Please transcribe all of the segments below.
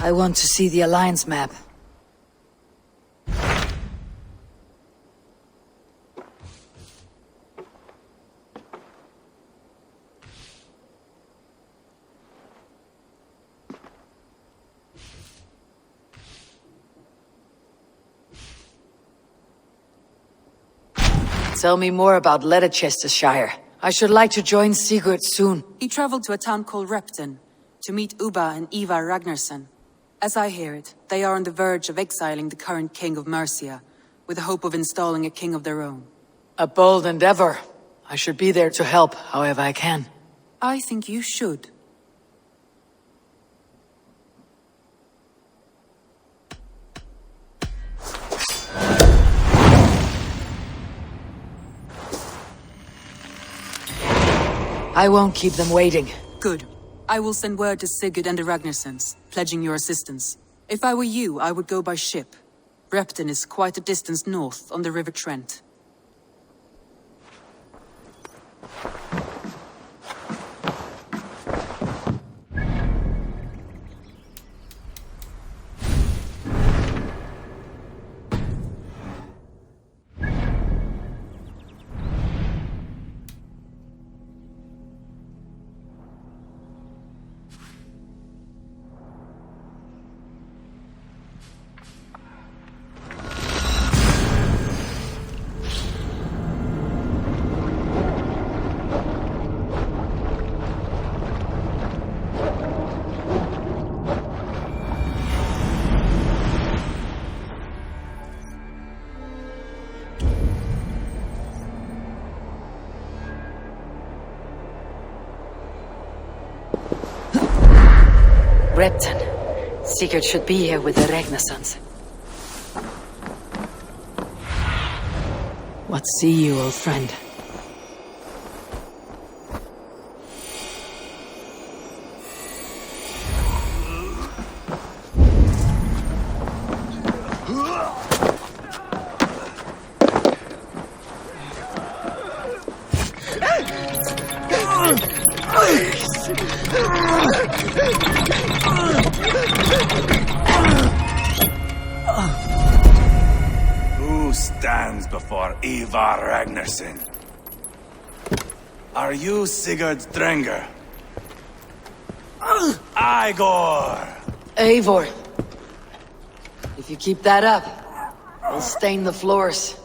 I want to see the Alliance map. Tell me more about Leicestershire. I should like to join Sigurd soon. He traveled to a town called Repton to meet Ubba and Eivor Ragnarsson. As I hear it, they are on the verge of exiling the current king of Mercia, with the hope of installing a king of their own. A bold endeavor. I should be there to help, however I can. I think you should. I won't keep them waiting. Good. I will send word to Sigurd and the Ragnarssons, pledging your assistance. If I were you, I would go by ship. Repton is quite a distance north on the River Trent. Repton. Sigurd should be here with the Ragnarssons. What see you, old friend? Who stands before Eivor Ragnarsson? Are you Sigurd's Drenger? Igor! Eivor. If you keep that up, we'll stain the floors.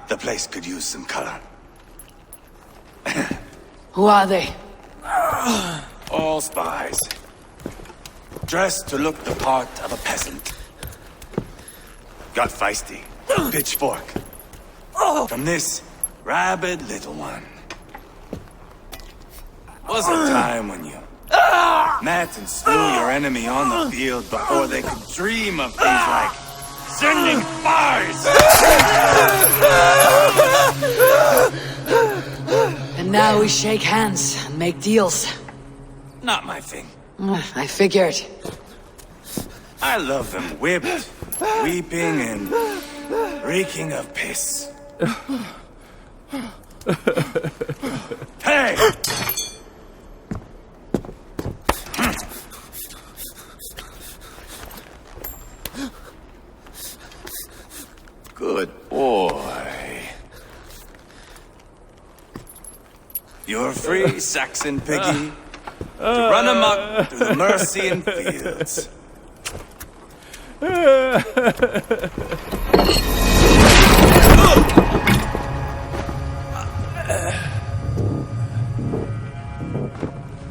The place could use some color. Who are they? All spies. Dressed to look the part of a peasant. Got feisty. Pitchfork. From this rabid little one. Was a time when you met and slew your enemy on the field before they could dream of things like sending spies! And now we shake hands and make deals. Not my thing. I figured. I love them whipped, weeping, and reeking of piss. Hey! Good boy. You're free, Saxon piggy, to run amok through the Mercian fields.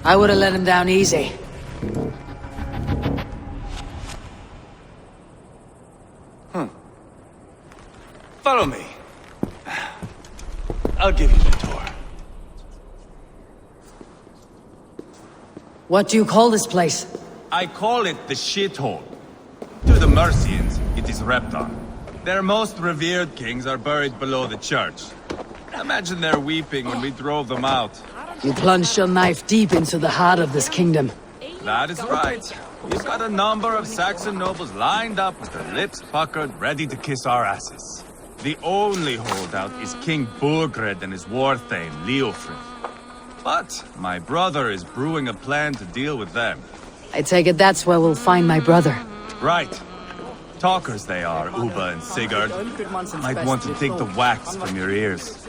I would have let him down easy. Follow me. I'll give you the tour. What do you call this place? I call it the shithole. To the Mercians, it is Repton. Their most revered kings are buried below the church. Imagine their weeping when we drove them out. You plunged your knife deep into the heart of this kingdom. That is right. We've got a number of Saxon nobles lined up with their lips puckered, ready to kiss our asses. The only holdout is King Burgred and his war thane, Leofrid. But my brother is brewing a plan to deal with them. I take it that's where we'll find my brother. Right. Talkers they are, Uba and Sigurd. Might want to take the wax from your ears.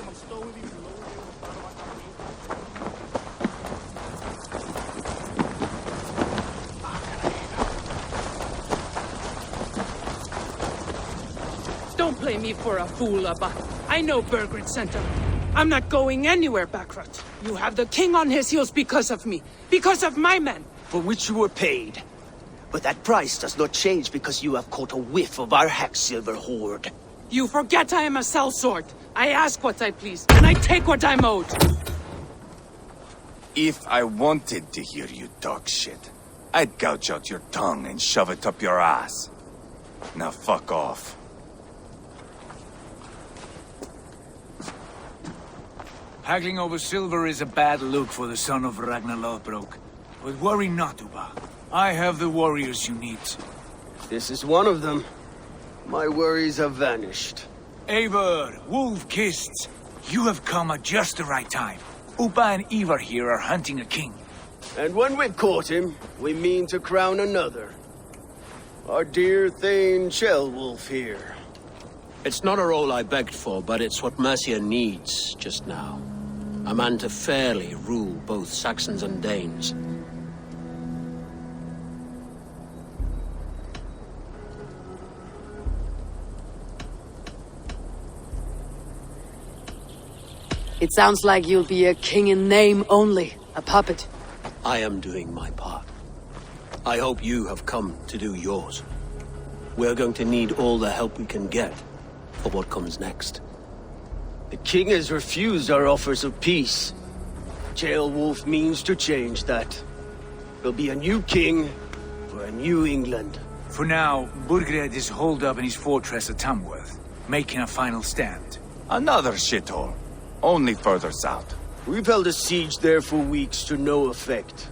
Don't play me for a fool, Abba. I know Bergrid sent him. I'm not going anywhere, Backrot. You have the king on his heels because of me. Because of my men. For which you were paid. But that price does not change because you have caught a whiff of our hack-silver hoard. You forget I am a sellsword. I ask what I please, and I take what I'm owed. If I wanted to hear you talk shit, I'd gouge out your tongue and shove it up your ass. Now fuck off. Haggling over silver is a bad look for the son of Ragnar Lothbrok. But worry not, Uba. I have the warriors you need. This is one of them. My worries have vanished. Eivor, wolf-kissed, you have come at just the right time. Uba and Eivor here are hunting a king. And when we've caught him, we mean to crown another. Our dear Thane Shellwolf here. It's not a role I begged for, but it's what Mercia needs just now. A man to fairly rule both Saxons and Danes. It sounds like you'll be a king in name only, a puppet. I am doing my part. I hope you have come to do yours. We're going to need all the help we can get for what comes next. The king has refused our offers of peace. Jailwolf means to change that. There'll be a new king for a new England. For now, Burgred is holed up in his fortress at Tamworth, making a final stand. Another shithole. Only further south. We've held a siege there for weeks to no effect.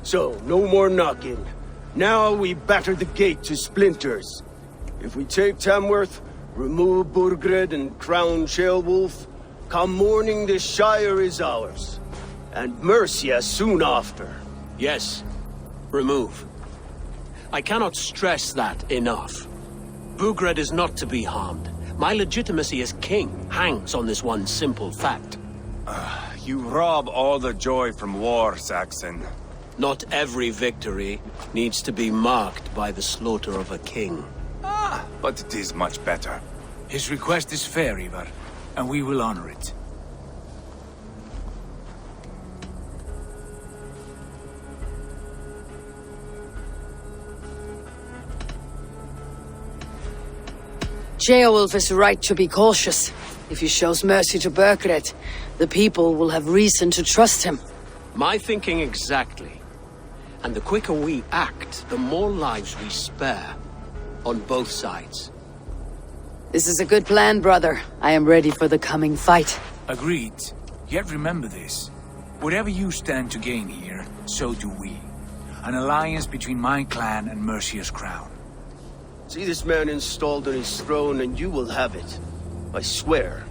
So, no more knocking. Now we batter the gate to splinters. If we take Tamworth, remove Burgred and crown Shellwolf, come morning the Shire is ours. And Mercia soon after. Yes, remove. I cannot stress that enough. Burgred is not to be harmed. My legitimacy as king hangs on this one simple fact. You rob all the joy from war, Saxon. Not every victory needs to be marked by the slaughter of a king. But it is much better. His request is fair, Eivor, and we will honor it. Beowulf is right to be cautious. If he shows mercy to Burgred, the people will have reason to trust him. My thinking exactly. And the quicker we act, the more lives we spare. On both sides. This is a good plan, brother. I am ready for the coming fight. Agreed. Yet remember this. Whatever you stand to gain here, so do we. An alliance between my clan and Mercia's crown. See this man installed on his throne and you will have it. I swear.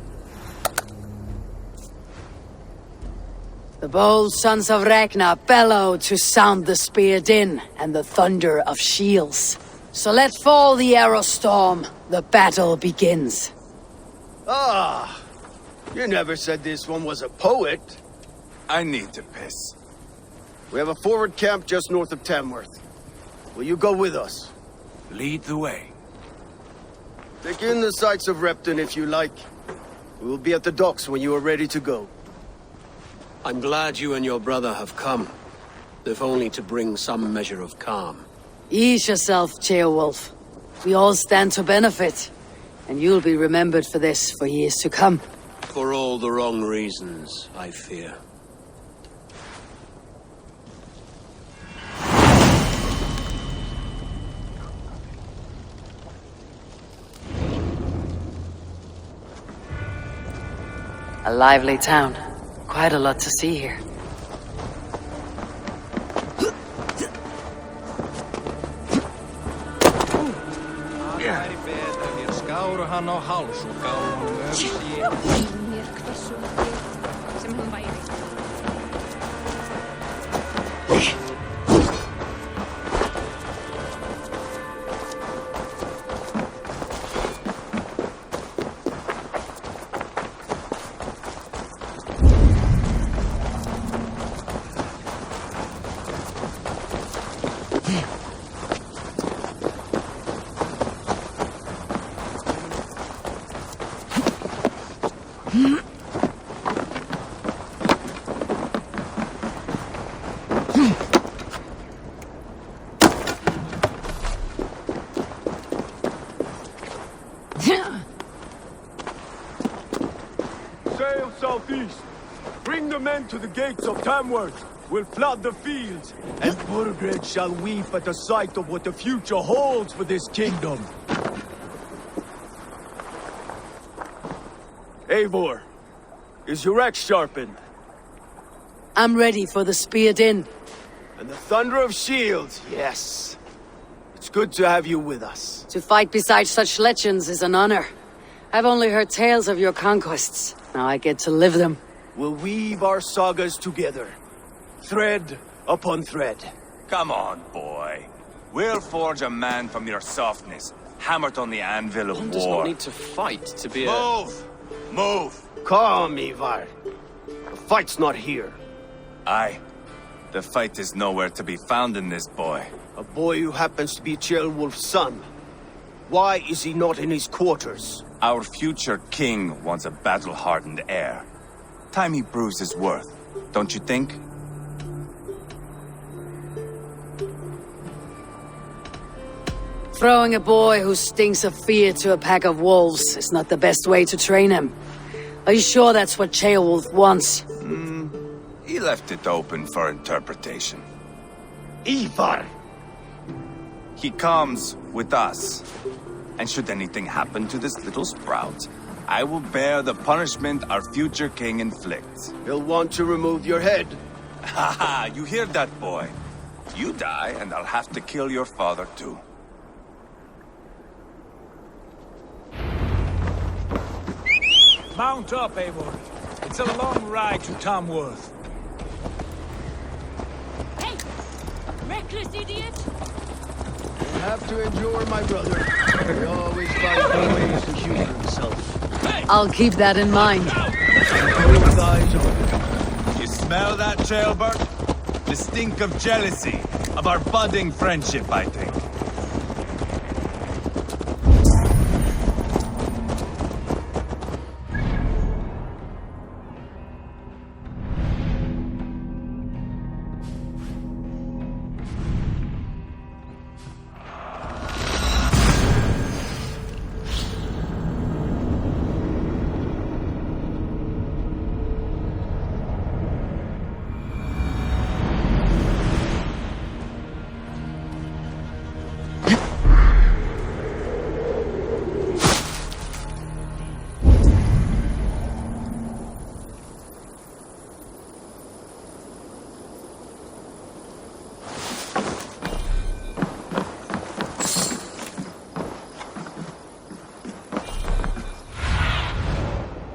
The bold sons of Ragnar bellow to sound the spear din and the thunder of shields. So let fall the arrow storm. The battle begins. Ah! You never said this one was a poet. I need to piss. We have a forward camp just north of Tamworth. Will you go with us? Lead the way. Take in the sights of Repton if you like. We will be at the docks when you are ready to go. I'm glad you and your brother have come. If only to bring some measure of calm. Ease yourself, Beowulf. We all stand to benefit. And you'll be remembered for this for years to come. For all the wrong reasons, I fear. A lively town. Quite a lot to see here. Skáruhan á háls og gáum Mér hversu sem hún væri. Sail southeast. Bring the men to the gates of Tamworth. We'll flood the fields, and Burgred shall weep at the sight of what the future holds for this kingdom. Eivor, is your axe sharpened? I'm ready for the spear din. And the thunder of shields, yes. It's good to have you with us. To fight beside such legends is an honor. I've only heard tales of your conquests. Now I get to live them. We'll weave our sagas together. Thread upon thread. Come on, boy. We'll forge a man from your softness, hammered on the anvil of One war. does not need to fight to be Move! Move! Calm, Ivar. The fight's not here. Aye. The fight is nowhere to be found in this boy. A boy who happens to be Ceolwulf's son. Why is he not in his quarters? Our future king wants a battle-hardened heir. Time he proves his worth, don't you think? Throwing a boy who stinks of fear to a pack of wolves is not the best way to train him. Are you sure that's what Ceolwulf wants? He left it open for interpretation. Ivar! He comes with us. And should anything happen to this little sprout, I will bear the punishment our future king inflicts. He'll want to remove your head. Haha, you hear that, boy? You die, and I'll have to kill your father, too. Mount up, Eivor. It's a long ride to Tamworth. Hey! Reckless idiot! You have to endure, my brother. He always finds new ways to humor himself. I'll keep that in mind. Both eyes open. You smell that, Trailbird? The stink of jealousy, of our budding friendship, I think.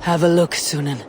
Have a look, Sunan.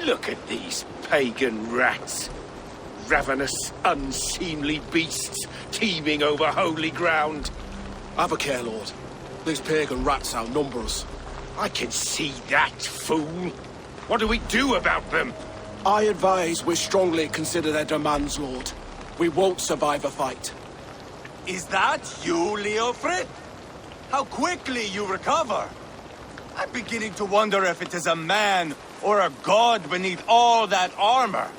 Look at these pagan rats. Ravenous, unseemly beasts teeming over holy ground. Have a care, Lord. These pagan rats outnumber us. I can see that, fool. What do we do about them? I advise we strongly consider their demands, Lord. We won't survive a fight. Is that you, Leofrid? How quickly you recover! I'm beginning to wonder if it is a man or a god beneath all that armor.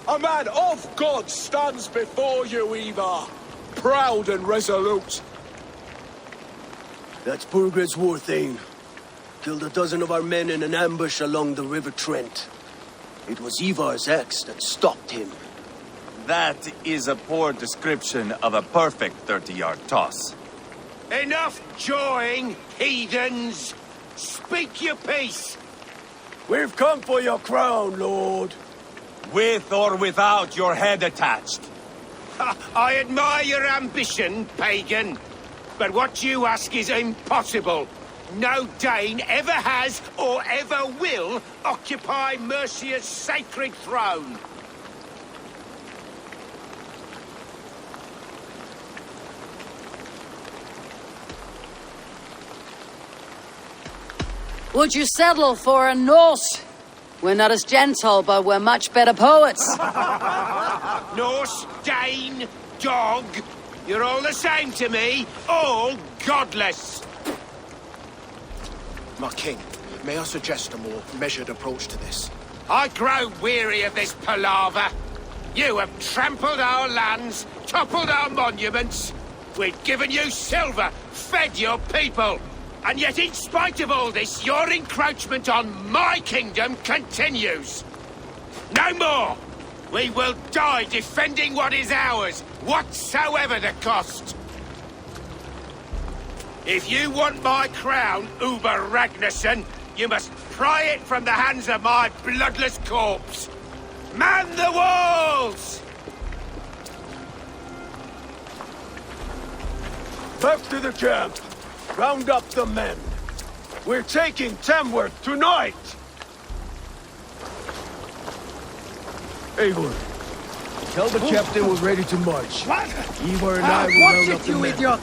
A man of God stands before you, Eivor. Proud and resolute. That's Burgred's war thane. Killed a dozen of our men in an ambush along the River Trent. It was Eivor's axe that stopped him. That is a poor description of a perfect 30-yard toss. Enough jawing, heathens! Speak your piece! We've come for your crown, Lord. With or without your head attached. I admire your ambition, pagan. But what you ask is impossible. No Dane ever has or ever will occupy Mercia's sacred throne. Would you settle for a Norse? We're not as gentle, but we're much better poets. Norse, Dane, dog, you're all the same to me, all godless. My king, may I suggest a more measured approach to this? I grow weary of this palaver. You have trampled our lands, toppled our monuments. We've given you silver, fed your people. And yet, in spite of all this, your encroachment on my kingdom continues. No more! We will die defending what is ours, whatsoever the cost. If you want my crown, Uber Ragnarsson, you must pry it from the hands of my bloodless corpse. Man the walls! Back to the camp. Round up the men. We're taking Tamworth tonight! Eivor, tell the captain we're ready to march. What? Eivor and I will round up the men. Idiot?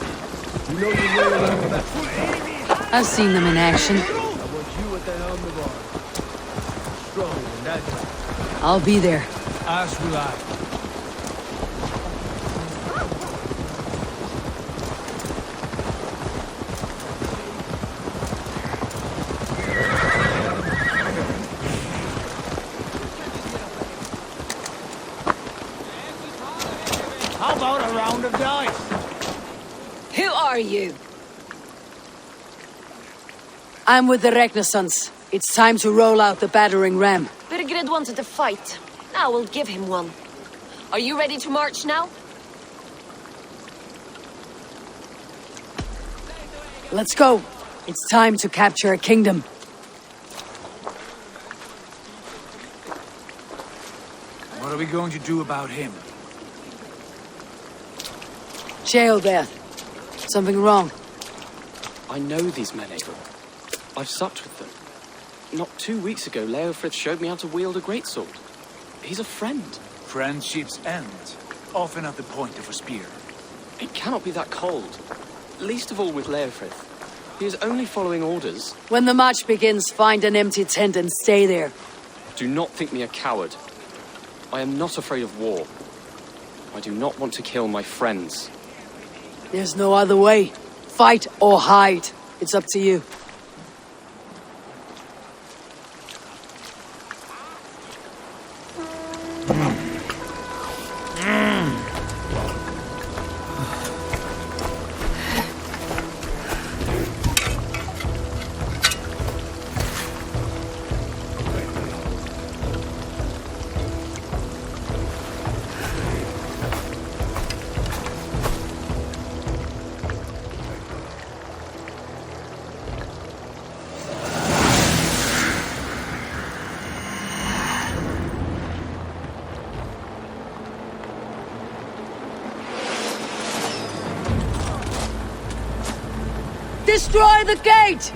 You know your way around that. I've seen them in action. I want you at the helm of arms. Strong and agile. I'll be there. As will I. How about a round of dice? Who are you? I'm with the Ragnarssons. It's time to roll out the battering ram. Burgred wanted a fight. Now we'll give him one. Are you ready to march now? Let's go. It's time to capture a kingdom. What are we going to do about him? Jail there. Something wrong. I know these men, Eivor. I've supped with them. Not 2 weeks ago, Leofrid showed me how to wield a greatsword. He's a friend. Friendships end, often at the point of a spear. It cannot be that cold. Least of all with Leofrid. He is only following orders. When the march begins, find an empty tent and stay there. Do not think me a coward. I am not afraid of war. I do not want to kill my friends. There's no other way. Fight or hide. It's up to you. Destroy the gate!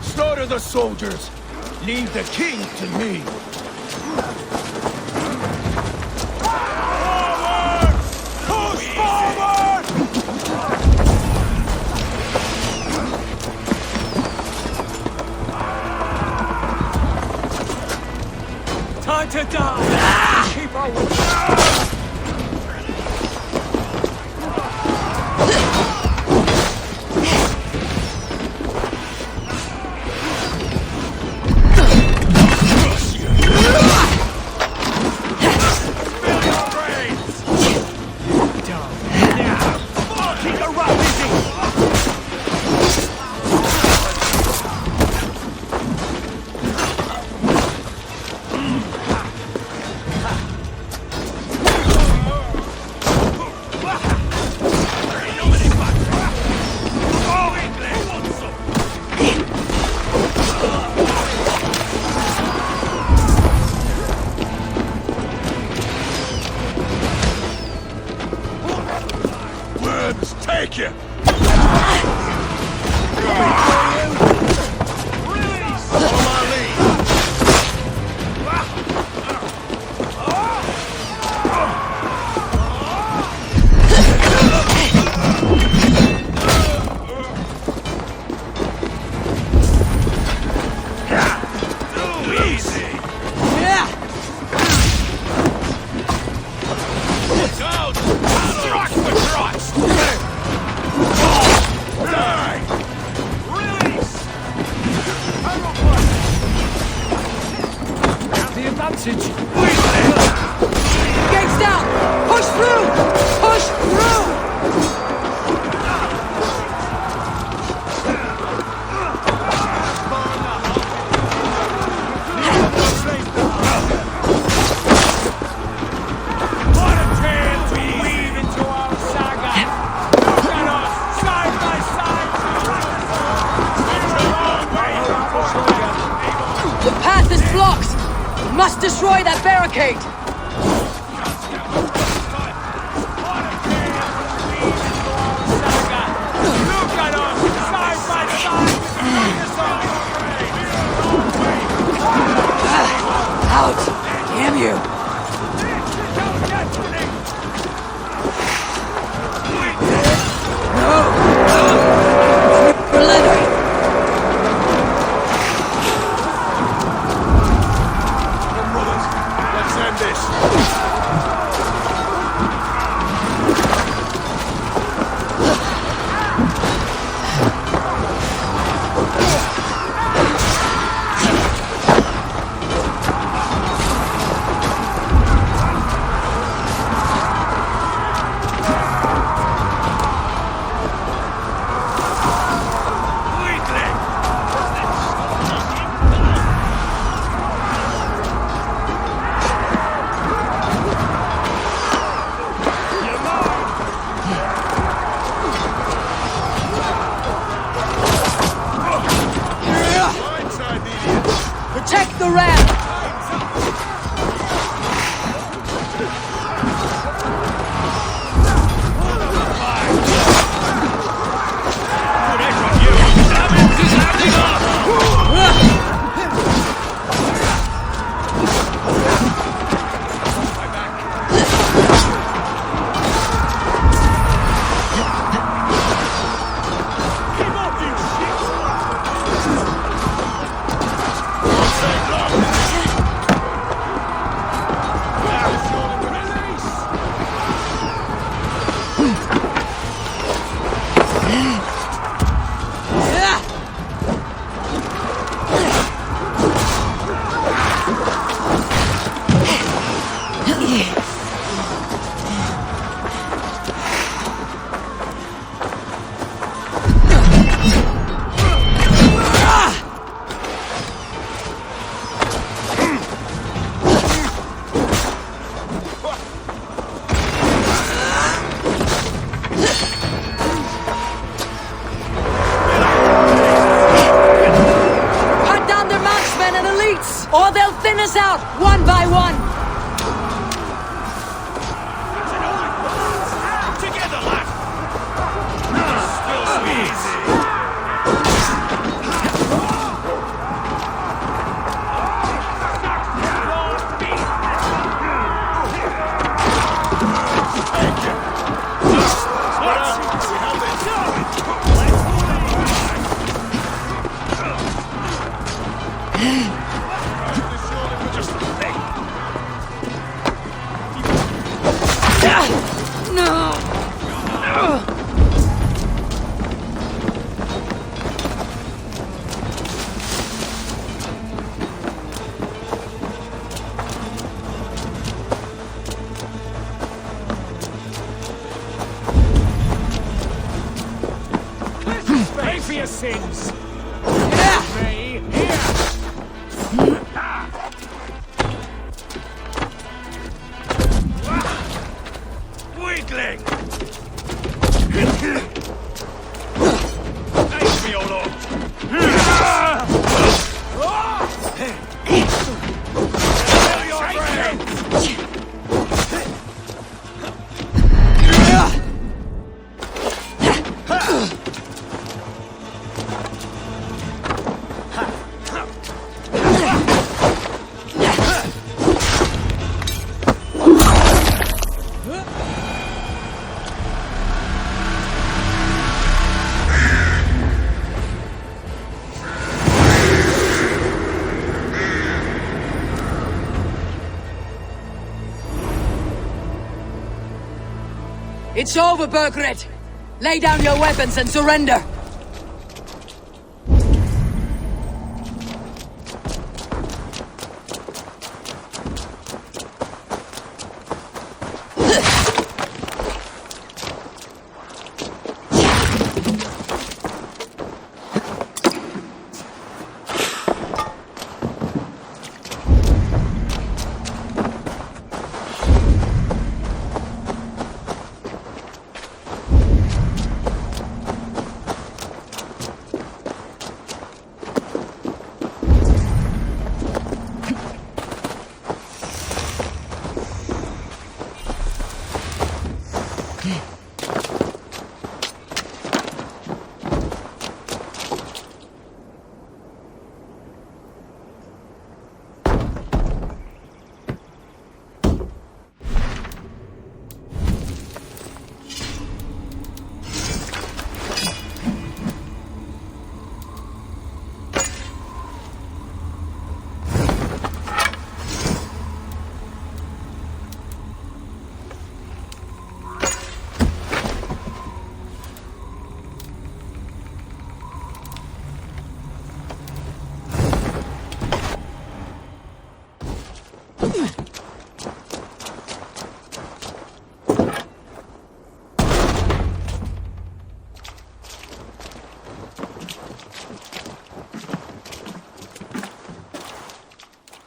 Slaughter the soldiers! Leave the king to me. Forward! Push forward! Time to die! Keep on. Take you! Gates down! Push through! Push through! What a tale we weave into our saga! Look at us, side by side! The path is blocked! We must destroy that barricade! Look at us, side by side! Out! Damn you! No! For leather! Let's end this! Protect the ram! Or they'll thin us out, one by one! Together, lad! Spill easy! Pay for your sins! Me, here! Weakling! Face me, O Lord! Kill your friends! It's over, Burgred! Lay down your weapons and surrender!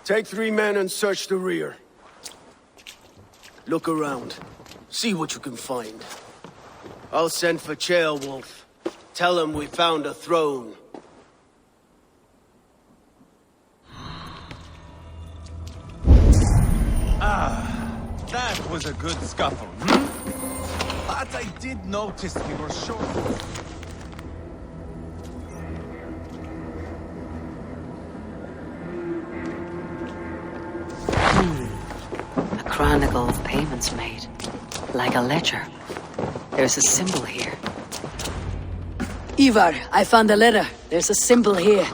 Take 3 men and search the rear. Look around. See what you can find. I'll send for Ceolwulf. Tell him we found a throne. That was a good scuffle, But I did notice we were short. A chronicle of payments made. Like a ledger. There's a symbol here. Eivor, I found a letter. There's a symbol here.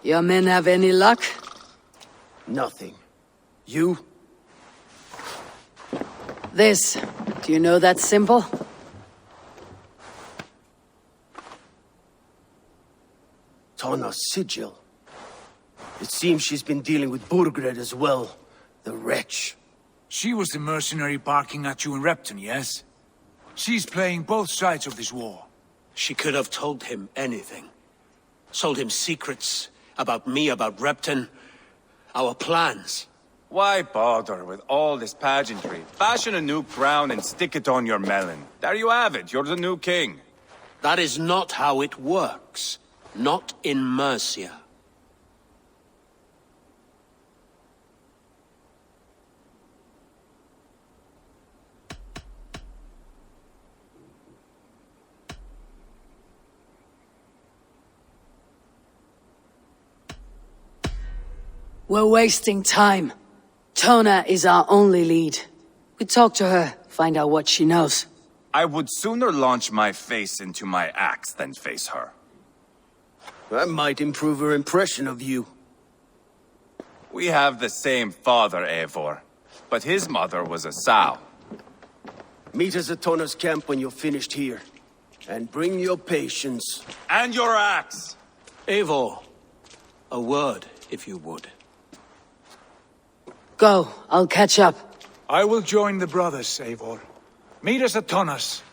Your men have any luck? Nothing. You? This. Do you know that symbol? Tana's sigil. It seems she's been dealing with Burgred as well. The wretch. She was the mercenary barking at you in Repton, yes? She's playing both sides of this war. She could have told him anything. Told him secrets about me, about Repton, our plans. Why bother with all this pageantry? Fashion a new crown and stick it on your melon. There you have it, you're the new king. That is not how it works. Not in Mercia. We're wasting time. Tona is our only lead. We talk to her, find out what she knows. I would sooner launch my face into my axe than face her. That might improve her impression of you. We have the same father, Eivor, but his mother was a sow. Meet us at Tona's camp when you're finished here. And bring your patience. And your axe! Eivor, a word, if you would. Go, I'll catch up. I will join the brothers, Eivor. Meet us at Tonas.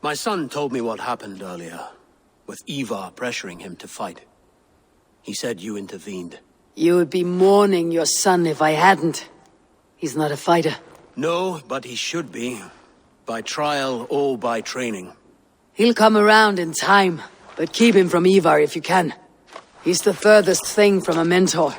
My son told me what happened earlier, with Eivor pressuring him to fight. He said you intervened. You would be mourning your son if I hadn't. He's not a fighter. No, but he should be. By trial or by training. He'll come around in time, but keep him from Eivor if you can. He's the furthest thing from a mentor.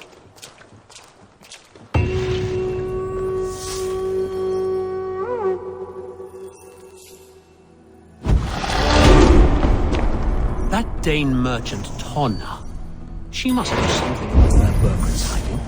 That Dane merchant Tonna. She must know something about where Bergren's hiding.